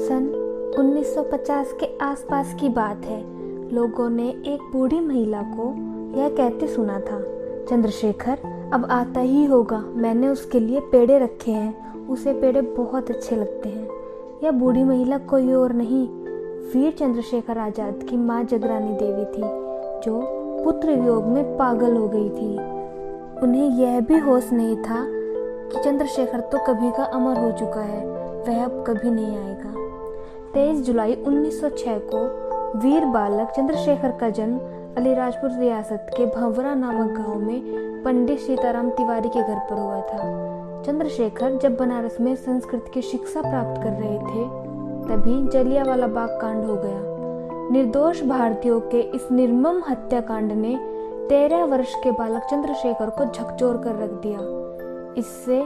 सन 1950 के आसपास की बात है। लोगों ने एक बूढ़ी महिला को यह कहते सुना था, चंद्रशेखर अब आता ही होगा, मैंने उसके लिए पेड़े रखे हैं, उसे पेड़े बहुत अच्छे लगते हैं। यह बूढ़ी महिला कोई और नहीं, वीर चंद्रशेखर आजाद की माँ जगरानी देवी थी, जो पुत्र वियोग में पागल हो गई थी। उन्हें यह भी होश नहीं था कि चंद्रशेखर तो कभी का अमर हो चुका है, वह अब कभी नहीं आएगा। 23 जुलाई 1906 को वीर बालक चंद्रशेखर का जन्म अलीराजपुर रियासत के भंवरा नामक गांव में पंडित सीताराम तिवारी के घर पर हुआ था। चंद्रशेखर जब बनारस में संस्कृत की शिक्षा प्राप्त कर रहे थे, तभी जलियांवाला बाग कांड हो गया। निर्दोष भारतीयों के इस निर्मम हत्याकांड ने 13 वर्ष के बालक चंद्रशेखर को झकझोर कर रख दिया। इससे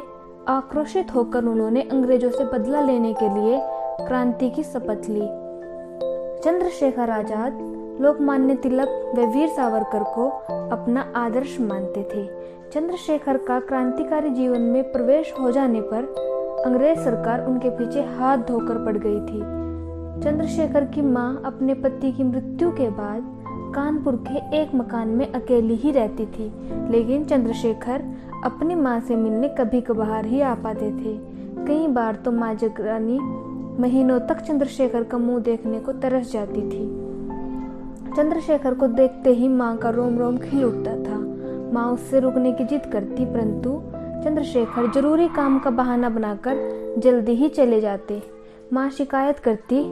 आक्रोशित होकर उन्होंने अंग्रेजों से बदला लेने के लिए क्रांति की शपथ ली। चंद्रशेखर आजाद लोकमान्य तिलक व वीर सावरकर को अपना आदर्श मानते थे। चंद्रशेखर का क्रांतिकारी जीवन में प्रवेश हो जाने पर अंग्रेज सरकार उनके पीछे हाथ धोकर पड़ गई थी। चंद्रशेखर की मां अपने पति की मृत्यु के बाद कानपुर के एक मकान में अकेली ही रहती थी, लेकिन चंद्रशेखर अपनी मां से मिलने कभी कभार ही आ पाते थे। कई बार तो मां जगरानी महीनों तक चंद्रशेखर का मुंह देखने को तरस जाती थी। चंद्रशेखर को देखते ही मां का रोम रोम खिल उठता था। मां उससे रुकने की जिद करती, परंतु चंद्रशेखर जरूरी काम का बहाना बनाकर जल्दी ही चले जाते। मां शिकायत करती,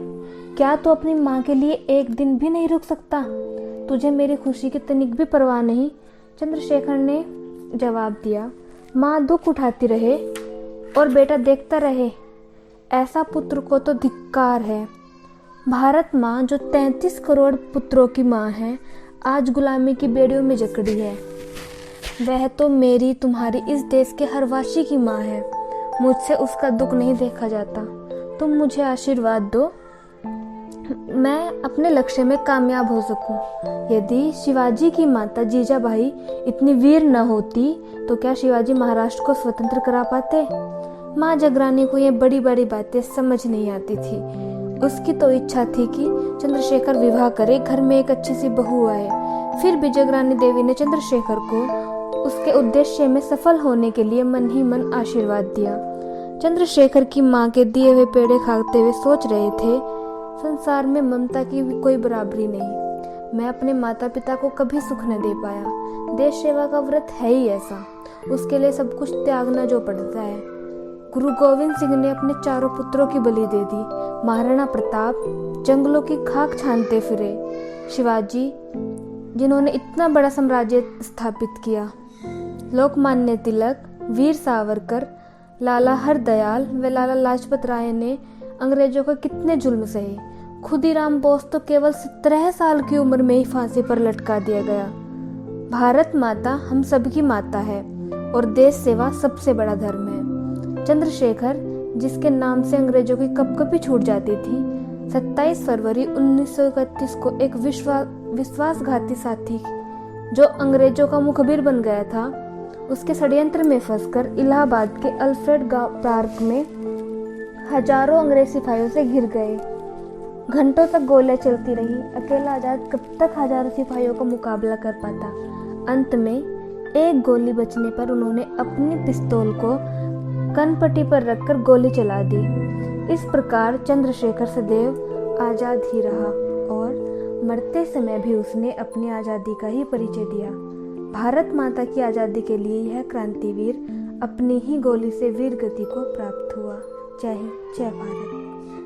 क्या तू अपनी मां के लिए एक दिन भी नहीं रुक सकता? तुझे मेरी खुशी की तनिक भी परवाह नहीं? चंद्रशेखर ने जवाब दिया, मां दुख उठाती रहे और बेटा देखता रहे, ऐसा पुत्र को तो धिक्कार है। भारत माँ जो 33 करोड़ पुत्रों की माँ है, आज गुलामी की बेड़ियों में जकड़ी है। वह तो मेरी तुम्हारी इस देश के हर वासी की माँ है। मुझसे उसका दुख नहीं देखा जाता। तुम मुझे आशीर्वाद दो, मैं अपने लक्ष्य में कामयाब हो सकूं। यदि शिवाजी की माता जीजाबाई इतनी वीर न होती तो क्या शिवाजी महाराष्ट्र को स्वतंत्र करा पाते? माँ जगरानी को ये बड़ी बड़ी बातें समझ नहीं आती थी। उसकी तो इच्छा थी कि चंद्रशेखर विवाह करे, घर में एक अच्छी सी बहू आए। फिर भी जगरानी देवी ने चंद्रशेखर को उसके उद्देश्य में सफल होने के लिए मन ही मन आशीर्वाद दिया। चंद्रशेखर की माँ के दिए हुए पेड़े खाते हुए सोच रहे थे, संसार में ममता की भी कोई बराबरी नहीं। मैं अपने माता पिता को कभी सुख न दे पाया। देश सेवा का व्रत है ही ऐसा, उसके लिए सब कुछ त्यागना जो पड़ता है। गुरु गोविंद सिंह ने अपने चारों पुत्रों की बलि दे दी। महाराणा प्रताप जंगलों की खाक छानते फिरे। शिवाजी जिन्होंने इतना बड़ा साम्राज्य स्थापित किया। लोकमान्य तिलक, वीर सावरकर, लाला हरदयाल व लाला लाजपत राय ने अंग्रेजों को कितने जुल्म सहे। खुदीराम बोस तो केवल 17 साल की उम्र में ही फांसी पर लटका दिया गया। भारत माता हम सबकी माता है और देश सेवा सबसे बड़ा धर्म है। चंद्रशेखर जिसके नाम से अंग्रेजों की कपकपी छूट जाती थी, 27 फरवरी 1931 को एक विश्वासघाती साथी जो अंग्रेजों का मुखबिर बन गया था, उसके षड्यंत्र में फंसकर इलाहाबाद के अल्फ्रेड पार्क में हजारों अंग्रेज सिपाहियों से घिर गए। घंटों तक गोलियां चलती रही। अकेला आजाद कब तक हजारों सिपाहियों का मुकाबला कर पाता? अंत में एक गोली बचने पर उन्होंने अपनी पिस्तौल को कनपट्टी पर रखकर गोली चला दी। इस प्रकार चंद्रशेखर सदैव आजाद ही रहा और मरते समय भी उसने अपनी आजादी का ही परिचय दिया। भारत माता की आजादी के लिए यह क्रांतिवीर अपनी ही गोली से वीर गति को प्राप्त हुआ। जय हिंद, जय भारत।